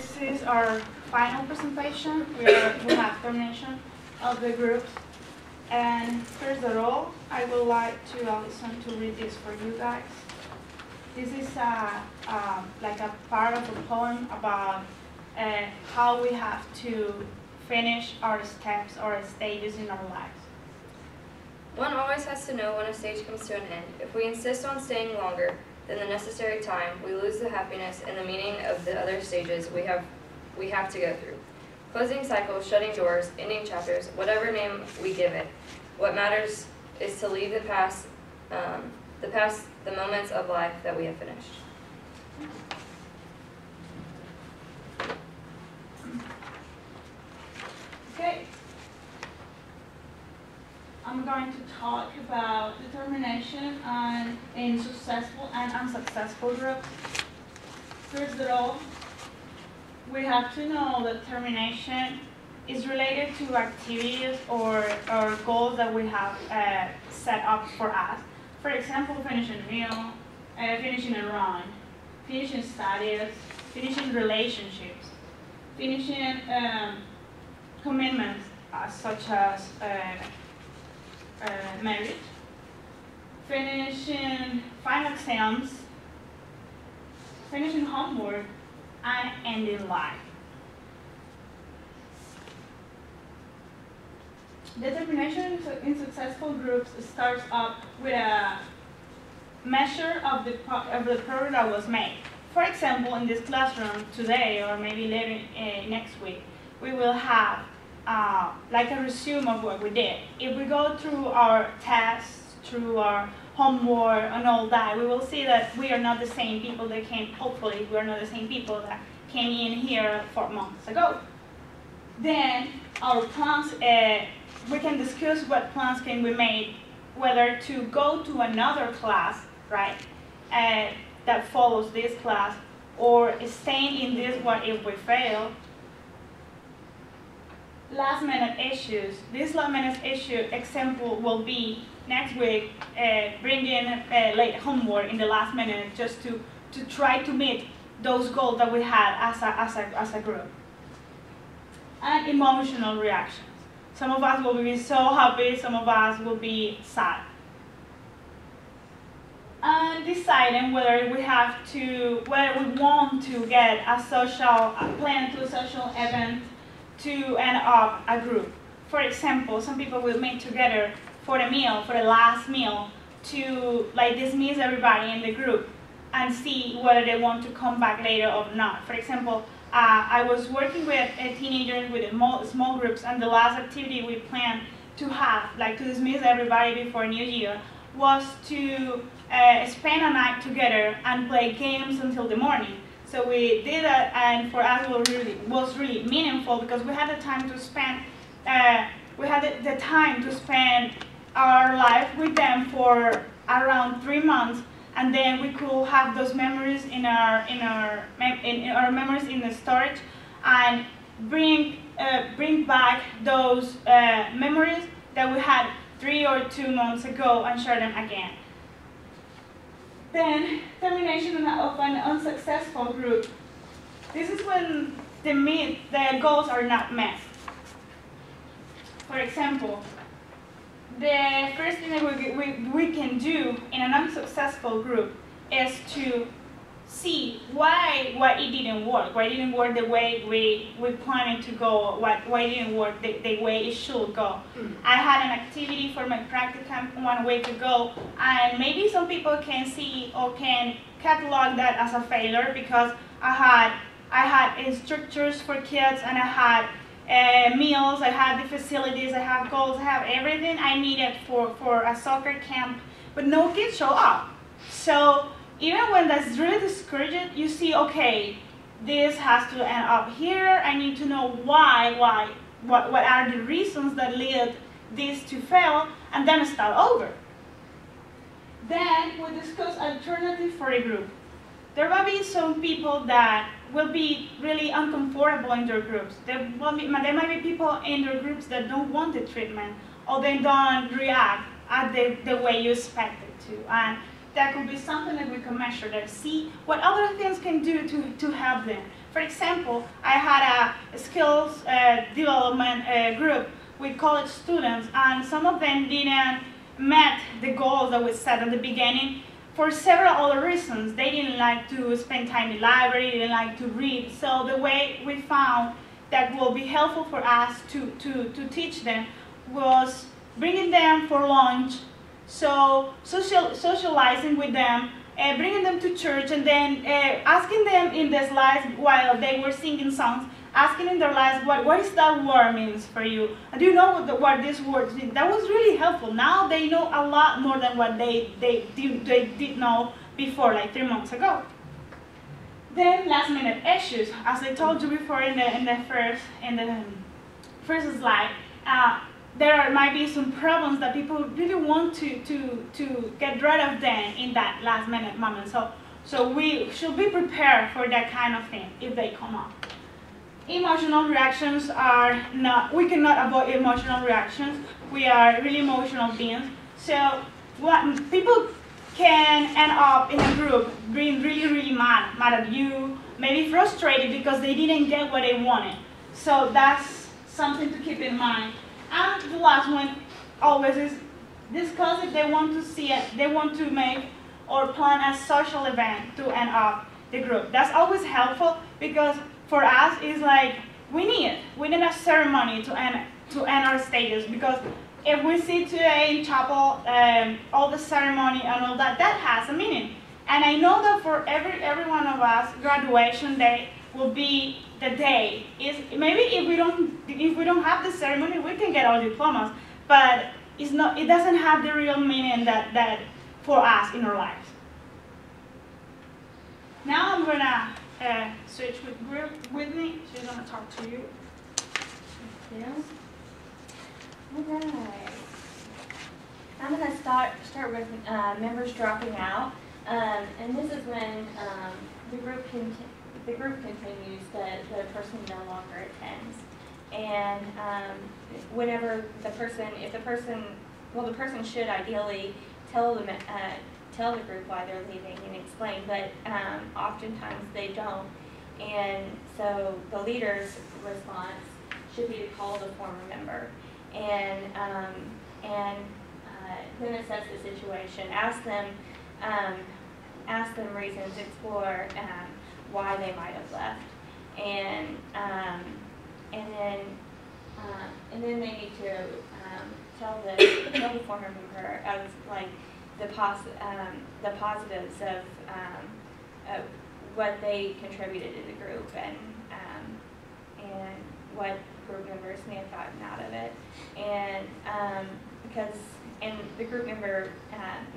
This is our final presentation. We have termination of the groups. And first of all, I would like to Alison to read this for you guys. This is like a part of a poem about how we have to finish our steps or stages in our lives. One always has to know when a stage comes to an end. If we insist on staying longer than the necessary time, we lose the happiness and the meaning of the other stages we have to go through. Closing cycles, shutting doors, ending chapters, whatever name we give it. What matters is to leave the past, the moments of life that we have finished. Okay. I'm going to talk about determination in successful and unsuccessful groups. First of all, we have to know that termination is related to activities or goals that we have set up for us. For example, finishing a meal, finishing a run, finishing studies, finishing relationships, finishing commitments such as marriage, finishing final exams, finishing homework, and ending life. Determination in successful groups starts up with a measure of the progress that was made. For example, in this classroom today, or maybe later next week, we will have like a resume of what we did. If we go through our tests, through our homework and all that, we will see that we are not the same people that came, hopefully, we are not the same people that came in here 4 months ago. Then our plans, we can discuss what plans can we make, whether to go to another class, right, that follows this class, or staying in this one if we fail. Last minute issues. This last minute issue example will be next week bringing late homework in the last minute just to try to meet those goals that we had as a group. And emotional reactions. Some of us will be so happy, some of us will be sad. And deciding whether we want to get a plan to a social event to end up a group. For example, some people will meet together for the meal, for the last meal, to like dismiss everybody in the group and see whether they want to come back later or not. For example, I was working with teenagers with small groups, and the last activity we planned to have, like to dismiss everybody before New Year, was to spend a night together and play games until the morning. So we did that, and for us it was really meaningful because we had the time to spend our life with them for around 3 months, and then we could have those memories in our memories in the storage, and bring back those memories that we had 3 or 2 months ago and share them again. Then, termination of an unsuccessful group. This is when the goals are not met. For example, the first thing that we can do in an unsuccessful group is to see why it didn't work. Why it didn't work the way we planned to go. Why it didn't work the way it should go. I had an activity for my practicum 1 week ago, and maybe some people can see or can catalog that as a failure because I had instructors for kids, and I had meals, I had the facilities, I have goals, I have everything I needed for a soccer camp, but no kids show up. So even when that's really discouraging, you see, okay, this has to end up here. I need to know what are the reasons that lead this to fail, and then start over. Then we discuss alternatives for the group. There will be some people that will be really uncomfortable in their groups. There might be people in their groups that don't want the treatment, or they don't react the way you expect it to. And that could be something that we can measure, that see what other things can do to help them. For example, I had a skills development group with college students, and some of them didn't met the goals that we set at the beginning for several other reasons. They didn't like to spend time in the library, they didn't like to read. So the way we found that will be helpful for us to teach them was bringing them for lunch, so socializing with them, bringing them to church, and then asking them in the slides while they were singing songs, asking in their lives, what is that word means for you? And do you know what this word means? That was really helpful. Now they know a lot more than what they did know before, like 3 months ago. Then last minute issues. As I told you before in the first slide, there might be some problems that people really want to get rid of them in that last minute moment. So we should be prepared for that kind of thing if they come up. Emotional reactions are not, we cannot avoid emotional reactions. We are really emotional beings. So what people can end up in a group being really mad at you, maybe frustrated because they didn't get what they wanted. So that's something to keep in mind. And the last one always is discuss if they want to see it, they want to make or plan a social event to end up the group. That's always helpful because for us it's like we need a ceremony to end our stages, because if we see today in chapel all the ceremony and all that has a meaning. And I know that for every one of us, graduation day will be the day. Maybe if we don't have the ceremony, we can get our diplomas, but it doesn't have the real meaning that for us in our lives. Now I'm gonna switch with Whitney. She's gonna talk to you. Thank you. All right. I'm going to start with members dropping out, and this is when the group continues, the person no longer attends, and whenever the person should ideally tell the group why they're leaving and explain, but oftentimes they don't, and so the leader's response should be to call the former member and then assess the situation, ask them reasons, explore why they might have left, and then they need to tell the former member of like the positives of what they contributed to the group and what group members may have gotten out of it, and the group member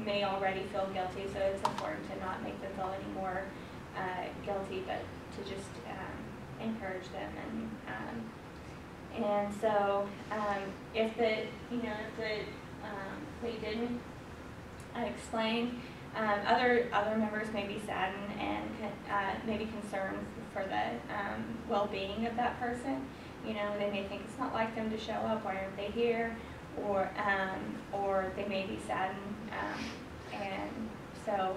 may already feel guilty, so it's important to not make them feel any more guilty, but to just encourage them, and so if they didn't explain, other members may be saddened and maybe concerned for the well-being of that person. You know, they may think it's not like them to show up. Why aren't they here? Or they may be saddened, and so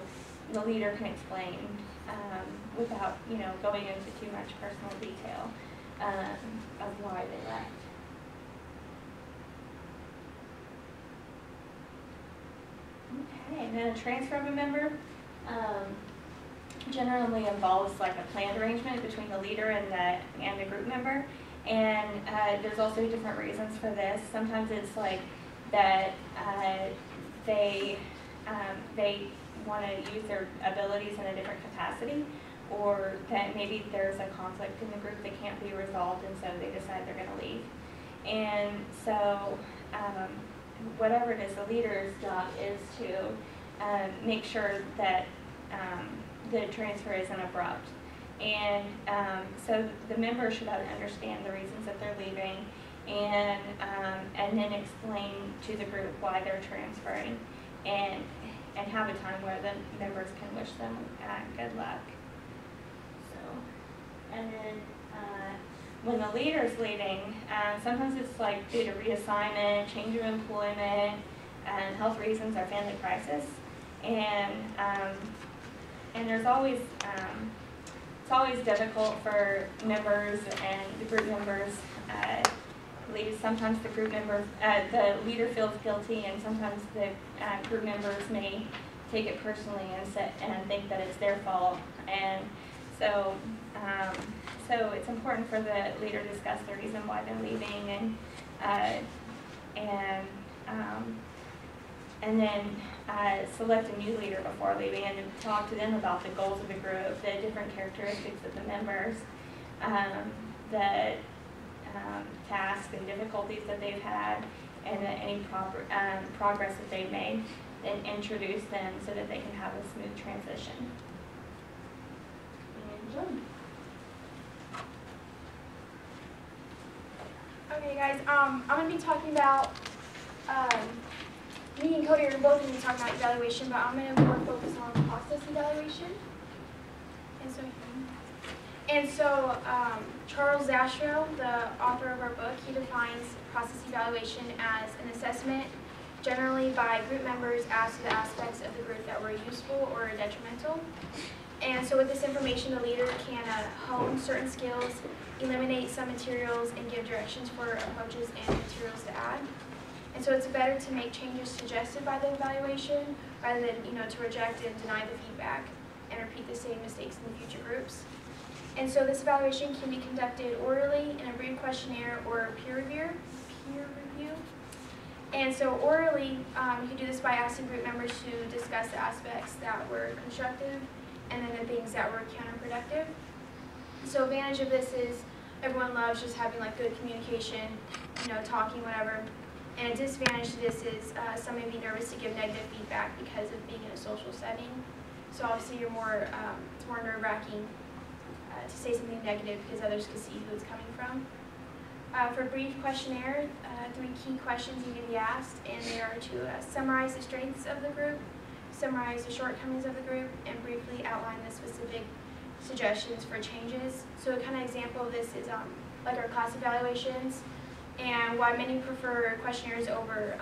the leader can explain without going into too much personal detail of why they left. Okay, and then a transfer of a member generally involves like a planned arrangement between the leader and the group member. And there's also different reasons for this. Sometimes it's like that they want to use their abilities in a different capacity, or that maybe there's a conflict in the group that can't be resolved, and so they decide they're going to leave. And so whatever it is, the leader's job is to make sure that the transfer isn't abrupt. And so the members should understand the reasons that they're leaving, and then explain to the group why they're transferring, and have a time where the members can wish them good luck. So, and then when the leader's leaving, sometimes it's like due to reassignment, change of employment, health reasons, or family crisis, and there's always it's always difficult for members and the group members. Sometimes the group member, the leader feels guilty, and sometimes the group members may take it personally and think that it's their fault. And so, so it's important for the leader to discuss the reason why they're leaving, and then select a new leader before leaving, and talk to them about the goals of the group, the different characteristics of the members, the tasks and difficulties that they've had, and any progress that they've made, and introduce them so that they can have a smooth transition. Okay, guys, I'm going to be talking about, me and Cody are both going to be talking about evaluation, but I'm going to more focus on process evaluation. And so Charles Zastrow, the author of our book, he defines process evaluation as an assessment generally by group members as to the aspects of the group that were useful or detrimental. And so with this information, the leader can hone certain skills, eliminate some materials, and give directions for approaches and materials to add. And so it's better to make changes suggested by the evaluation rather than, to reject and deny the feedback and repeat the same mistakes in the future groups. And so this evaluation can be conducted orally in a brief questionnaire or peer review. And so orally, you can do this by asking group members to discuss the aspects that were constructive and then the things that were counterproductive. So advantage of this is everyone loves just having like good communication, talking, whatever. And a disadvantage to this is some may be nervous to give negative feedback because of being in a social setting. So obviously you're more, it's more nerve-wracking to say something negative because others can see who it's coming from. For a brief questionnaire, 3 key questions you can be asked, and they are to summarize the strengths of the group, summarize the shortcomings of the group, and briefly outline the specific suggestions for changes. So a kind of example of this is like our class evaluations, and why many prefer questionnaires over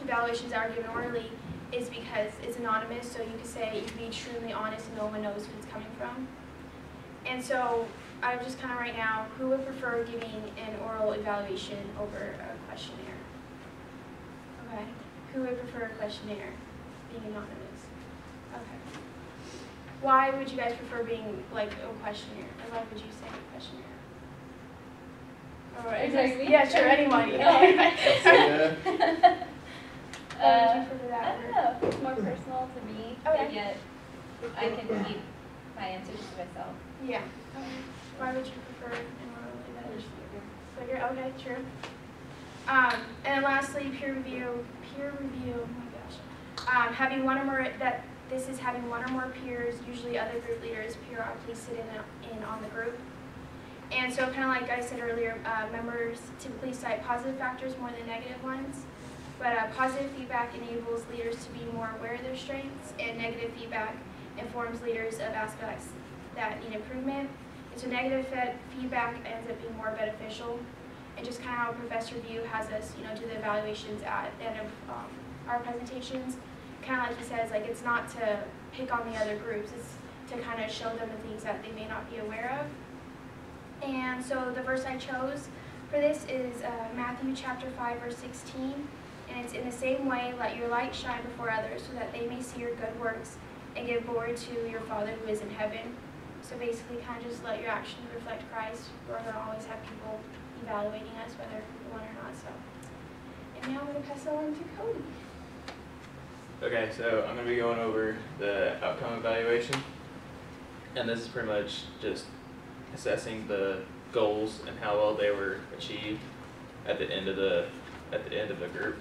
evaluations that are given orally is because it's anonymous, so you can say, you can be extremely honest and no one knows who it's coming from. And so I'm just kind of right now, who would prefer giving an oral evaluation over a questionnaire? Okay. Who would prefer a questionnaire, being anonymous? Okay. Why would you guys prefer being like a questionnaire? Or why would you say a questionnaire? All right. Exactly. Yeah, sure, anybody. Why would you prefer that? I don't know. It's more personal to me, Okay. but yet I can keep my answers to myself. Yeah. Okay. Why would you prefer an oral evaluation? Bigger? Okay, true. And then lastly, peer review. Peer review. Oh my gosh. Having one or more. This is having one or more peers, usually other group leaders, periodically sit in on the group. And so, kind of like I said earlier, members typically cite positive factors more than negative ones. But positive feedback enables leaders to be more aware of their strengths, and negative feedback informs leaders of aspects that need improvement. And so negative feedback ends up being more beneficial. And just kind of how Professor View has us, do the evaluations at the end of our presentations. Kind of like he says, like it's not to pick on the other groups, it's to kind of show them the things that they may not be aware of. And so the verse I chose for this is Matthew chapter 5, verse 16. And it's in the same way, let your light shine before others so that they may see your good works and give glory to your Father who is in heaven. So basically kind of just let your actions reflect Christ. We're going to always have people evaluating us, whether we want or not. So, and now I'm going to pass it on to Cody. Okay, so I'm going to be going over the outcome evaluation. And this is pretty much just assessing the goals and how well they were achieved at the end of the group.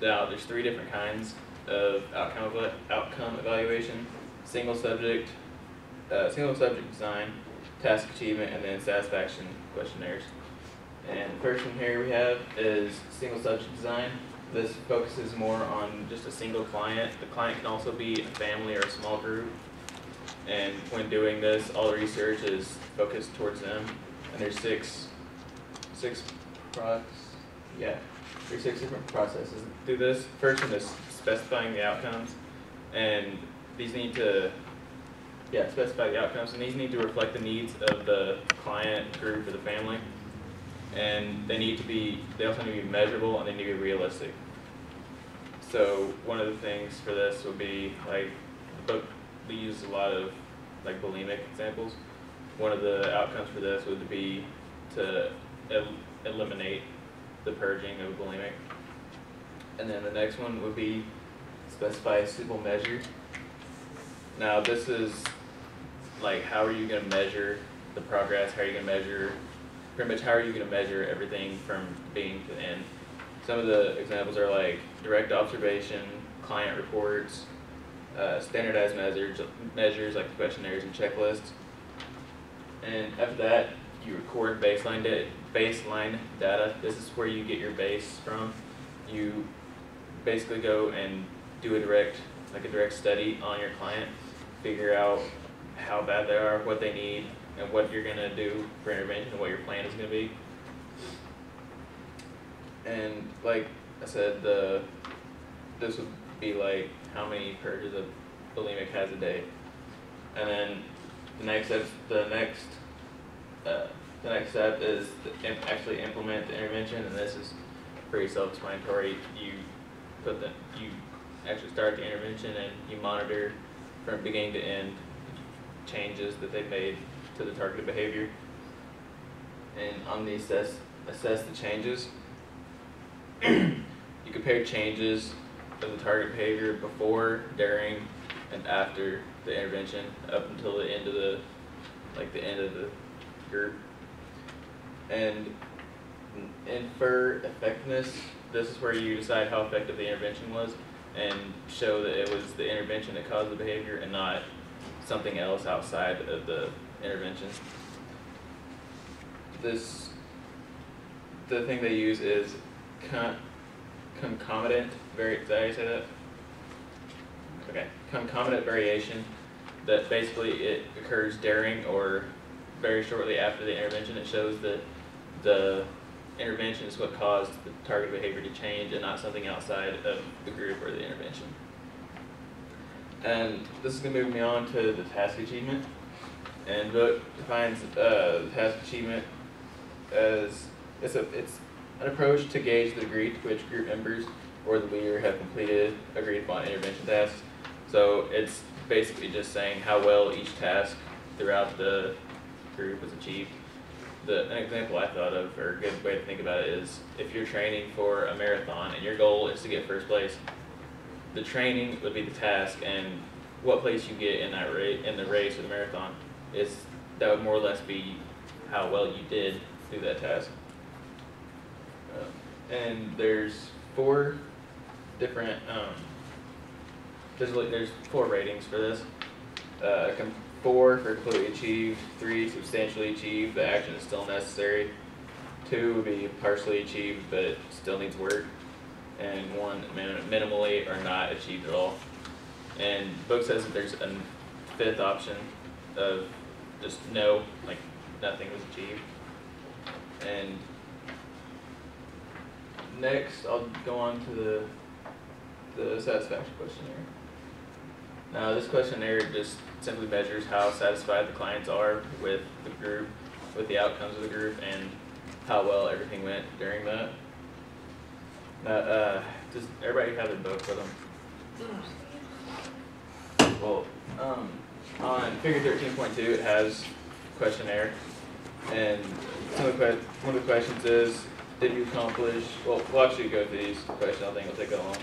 Now, there's 3 different kinds of outcome evaluation: single subject design, task achievement, and then satisfaction questionnaires. And the first one here we have is single subject design. This focuses more on just a single client. The client can also be a family or a small group. And when doing this, all the research is focused towards them. And there's six different processes through this. First one is specifying the outcomes, and these need to Yeah, specify the outcomes, and these need to reflect the needs of the client, group, or the family. And they also need to be measurable, and they need to be realistic. So one of the things for this would be, like, the book, we use a lot of, like, bulimic examples. One of the outcomes for this would be to eliminate the purging of bulimic. And then the next one would be specify a suitable measure. Now this is like, how are you going to measure the progress? How are you going to measure, pretty much how are you going to measure everything from beginning to the end? Some of the examples are like direct observation, client reports, standardized measures like questionnaires and checklists. And after that, you record baseline data. This is where you get your base from. You basically go and do a direct study on your client, figure out how bad they are, what they need, and what you're going to do for intervention and what your plan is going to be. And like I said, this would be like how many purges a bulimic has a day. And then the next step is to actually implement the intervention, and this is pretty self-explanatory. You actually start the intervention and you monitor from beginning to end changes that they've made to the targeted behavior. And on the assess the changes, you compare changes of the target behavior before, during, and after the intervention up until the end of the group. And infer effectiveness. This is where you decide how effective the intervention was and show that it was the intervention that caused the behavior and not something else outside of the intervention. The thing they use is concomitant did I say that? Okay. Concomitant variation, that basically it occurs during or very shortly after the intervention. It shows that the intervention is what caused the target behavior to change and not something outside of the group or the intervention. And this is going to move me on to the task achievement. And book defines the task achievement as it's an approach to gauge the degree to which group members or the leader have completed agreed upon intervention tasks. So it's basically just saying how well each task throughout the group was achieved. An example I thought of, or a good way to think about it, is if you're training for a marathon and your goal is to get first place, the training would be the task, and what place you get in the race or the marathon that would more or less be how well you did do that task. And there's 4 different there's 4 ratings for this. 4 for completely achieved, 3 substantially achieved, the action is still necessary, 2 would be partially achieved but it still needs work, and 1 minimally or not achieved at all. And the book says that there's a 5th option of just no, like nothing was achieved. And next I'll go on to the satisfaction questionnaire. Now this questionnaire just simply measures how satisfied the clients are with the group, with the outcomes of the group, and how well everything went during that. Now, does everybody have a book with them? Well, on figure 13.2 it has questionnaire, and one of the questions is, did you accomplish, we'll actually go through these questions, I think it'll take that long.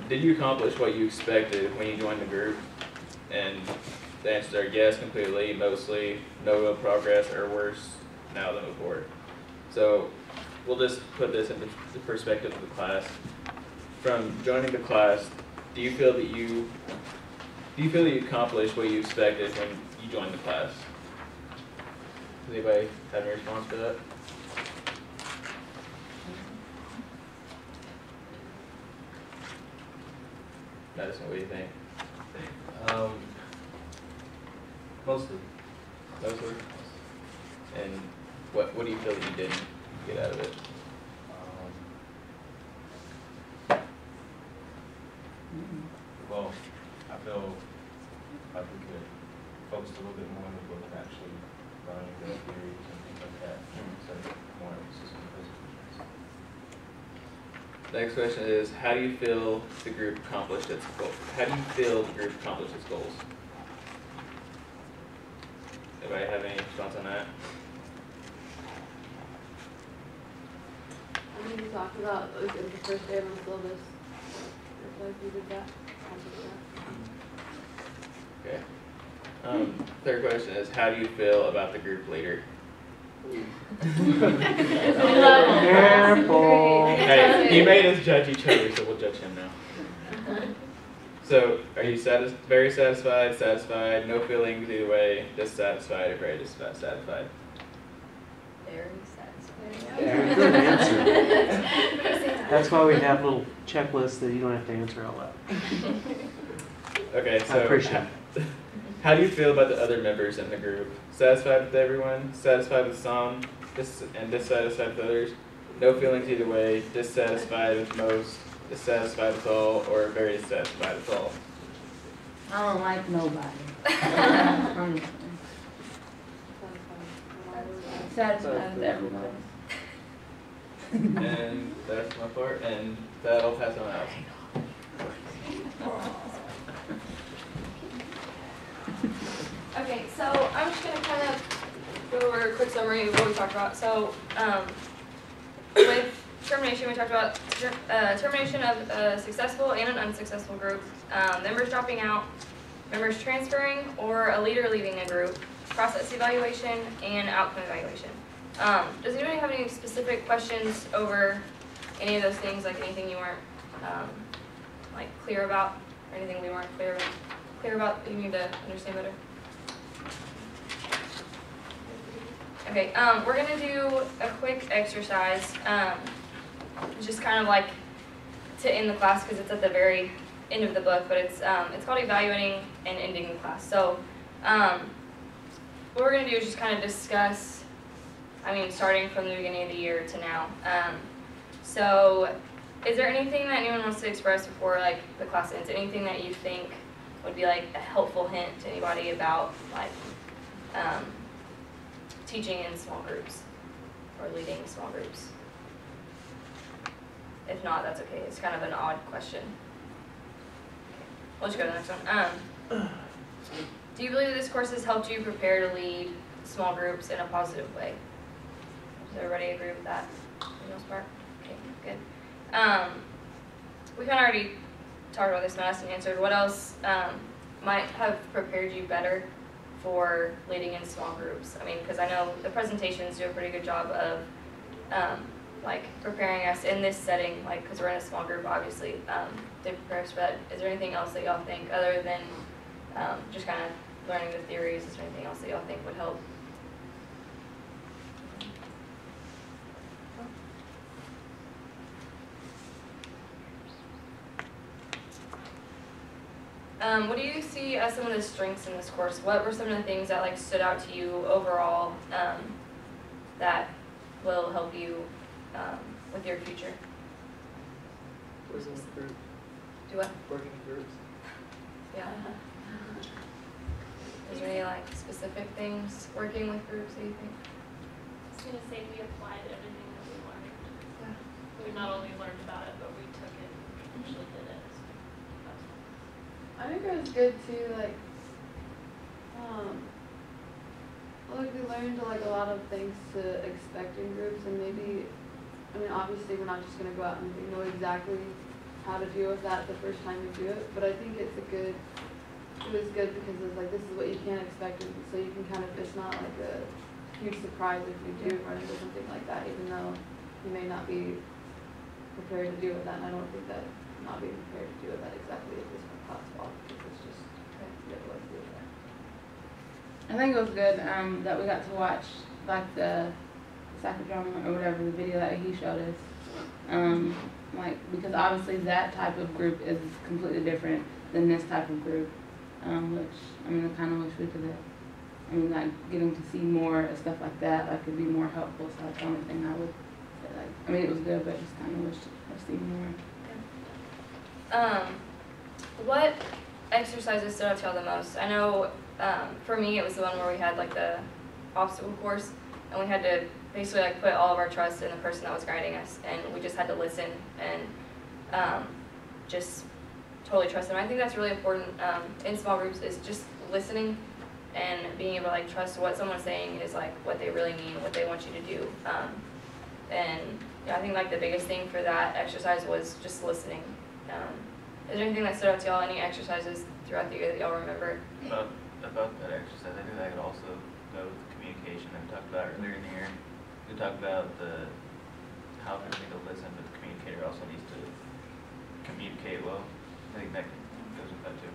Did you accomplish what you expected when you joined the group? And the answers are yes, completely, mostly, no real progress, or worse now than before. So we'll just put this into the perspective of the class. From joining the class, do you feel that you accomplished what you expected when you joined the class? Does anybody have any response to that? Madison, what do you think? Mostly. Mostly? And what do you feel that you didn't get out of it? Well, I feel like we could little bit more in the book and actually learning the theories and things like that. So more emphasis on presentations. Next question is, how do you feel the group accomplished its goals? How do you feel the group accomplished its goals? Anybody have any response on that? I think we talked about like, in the first day of the syllabus. I feel like we did that. Okay. Third question is, how do you feel about the group leader? Careful. Hey, he made us judge each other, so we'll judge him now. So, are you very satisfied, satisfied, no feelings either way, dissatisfied, or very dissatisfied? Very satisfying. Very good answer. That's why we have little checklists that you don't have to answer out loud. Okay, I so appreciate how do you feel about the other members in the group? Satisfied with everyone, satisfied with some, and dissatisfied with others? No feelings either way, dissatisfied with most, dissatisfied with all, or very dissatisfied with all? I don't like nobody. Satisfied with everybody. And that's my part, and that I'll pass on out. Okay, so I'm just gonna kind of go over a quick summary of what we talked about. So, with termination, we talked about termination of a successful and an unsuccessful group, members dropping out, members transferring, or a leader leaving a group, process evaluation, and outcome evaluation. Does anybody have any specific questions over any of those things, like anything you weren't like clear about, or anything we weren't clear about that you need to understand better? Okay, we're gonna do a quick exercise, just kind of like to end the class because it's at the very end of the book, but it's called Evaluating and Ending the Class. So, what we're gonna do is just kind of discuss, starting from the beginning of the year to now. So, is there anything that anyone wants to express before like the class ends? Anything that you think would be like a helpful hint to anybody about like teaching in small groups or leading small groups? If not, that's okay. It's kind of an odd question. We'll just go to the next one. Do you believe that this course has helped you prepare to lead small groups in a positive way? Does everybody agree with that for the most part? Okay, good. We kind of already talked about this and asked and answered. What else might have prepared you better for leading in small groups? Because I know the presentations do a pretty good job of like preparing us in this setting, like because we're in a small group, obviously, they prepare us for that. Is there anything else that y'all think other than just kind of learning the theories? Is there anything else that y'all think would help? What do you see as some of the strengths in this course? What were some of the things that like stood out to you overall that will help you with your future? Working with groups. Do what? Working with groups. Yeah. Is there any like specific things working with groups that you think? I was gonna say we applied everything that we learned. Yeah. We not only learned about it, but we took it and actually did it. So that's fun. I think it was good too, like we learned like a lot of things to expect in groups, and maybe, obviously we're not just gonna go out and know exactly how to deal with that the first time you do it, but I think it was good because it's like, this is what you can expect, and so you can kind of, it's not like a huge surprise if you do run into something like that, even though you may not be prepared to deal with that, and I don't think that not being prepared to deal with that exactly is this class fault, because it's just you have to like deal with that. I think it was good that we got to watch like the psychodrama or whatever, the video that he showed us. Because obviously that type of group is completely different than this type of group, which I kind of wish we could have. Like getting to see more stuff like that, like could be more helpful. So that's the only thing I would say. Like, it was good, but just kind of wish I've seen more. What exercises stood out to y'all the most? I know for me, it was the one where we had like the obstacle course, and we had to basically like put all of our trust in the person that was guiding us, and we just had to listen and just totally trust them. I think that's really important in small groups, is just listening and being able to like trust what someone's saying is like what they really mean, what they want you to do. And yeah, I think like the biggest thing for that exercise was just listening. Is there anything that stood out to y'all? Any exercises throughout the year that y'all remember? About that exercise, I think that could also go with communication that we talked about earlier in the year. We talked about how people need to listen, but the communicator also needs to communicate well. I think that goes with that too.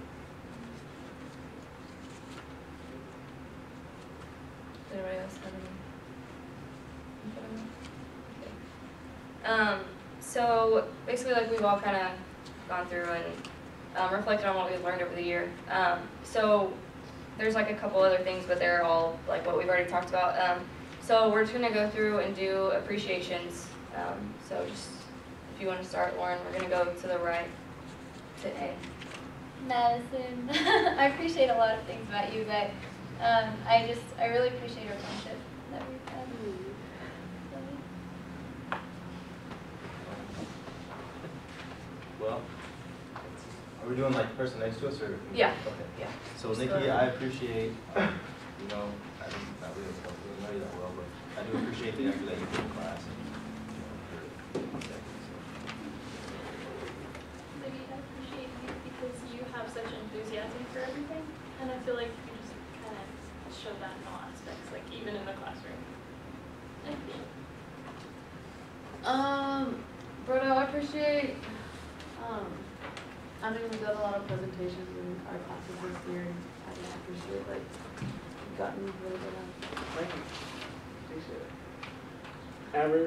Does anybody else have any input on that? Okay. So basically, like we've all kind of gone through and reflected on what we've learned over the year. So there's like a couple other things, but they're all like what we've already talked about. So we're just gonna go through and do appreciations. So just if you want to start, Lauren, we're gonna go to the right to A. Madison, I appreciate a lot of things about you, but I really appreciate our friendship that we've had. Well, are we doing like the person next to us or? Yeah. Okay. Yeah. So Nikki, I appreciate, you know, I don't really know you that well, but I do appreciate the effort that you put in class and, you know, Maybe I appreciate you because you have such enthusiasm for everything, and I feel like you just kind of show that in all aspects, like even in the classroom. Bruno, I appreciate, I mean, we've done a lot of presentations in our classes this year, and I appreciate, like, we've gotten really good at. Thank you. Appreciate it. Amber,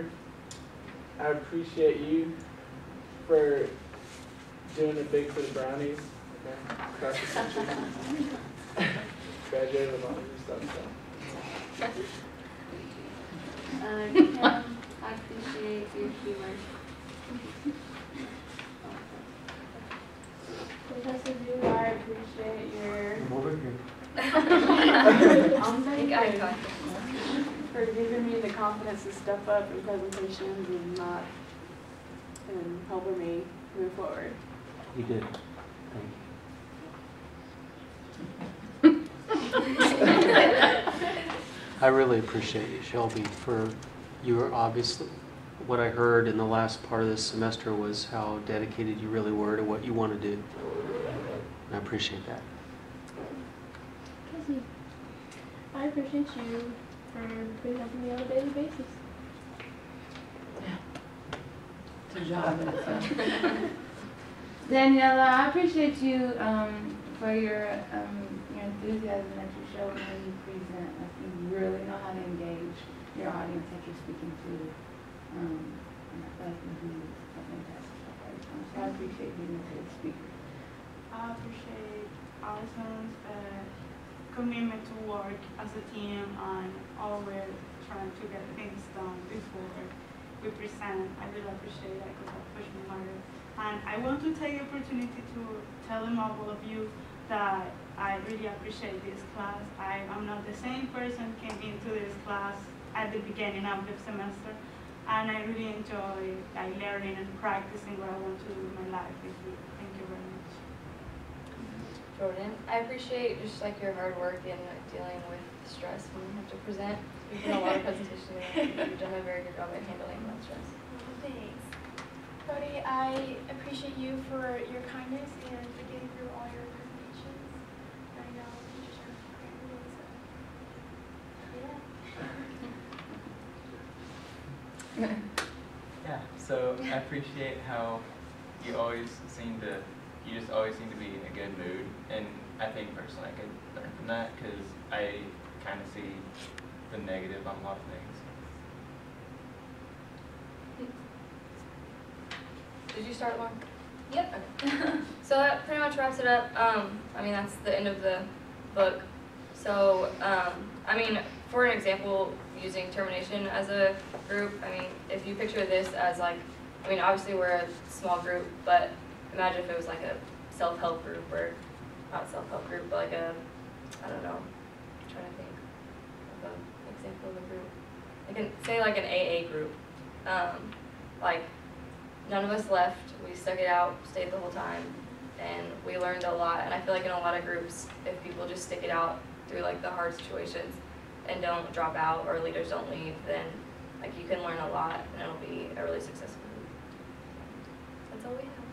I appreciate you for doing it big for the brownies. Okay? Across the country. Graduated with all of your stuff, so. Kim, I appreciate your humor. Professor Drew, I appreciate your Come over here. Make eye contact. for giving me the confidence to step up in presentations and helping me move forward. You did. I really appreciate you, Shelby, for you were obviously, what I heard in the last part of this semester was how dedicated you really were to what you want to do. I appreciate that. I appreciate you for helping me on a daily basis. It's a job in itself. Daniela, I appreciate you for your enthusiasm that you show when you present. Like you really know how to engage your audience that you're speaking to. And I feel like you do a fantastic job every time. So I appreciate being a good speaker. I appreciate Allison's commitment to work as a team and always trying to get things done before we present. I really appreciate that because I pushed me harder. And I want to take the opportunity to tell them all of you that I really appreciate this class. I'm not the same person came into this class at the beginning of the semester, and I really enjoy learning and practicing what I want to do in my life with you. Thank you very much. Jordan, I appreciate just like your hard work in dealing with stress when you have to present. You've done a lot of presentations and you've done a very good job at handling that stress. Thanks. Cody, I appreciate you for your kindness and for getting through all your presentations. I know teachers are incredible, so yeah. Yeah, so I appreciate how you just always seem to be in a good mood, and I think personally I could learn from that because I kind of see the negative on a lot of things. Did you start, Lauren? Yep. Okay. So that pretty much wraps it up. I mean, that's the end of the book. So, I mean, for an example, using Termination as a group, I mean, if you picture this as like, I mean, obviously we're a small group, but imagine if it was like a self-help group, or not self-help group, but like a I don't know, I'm trying to think of an example of a group. I can say like an AA group. Like, none of us left, we stuck it out, stayed the whole time, and we learned a lot. And I feel like in a lot of groups, if people just stick it out through like the hard situations and don't drop out or leaders don't leave, then like you can learn a lot and it'll be a really successful group. That's all we have.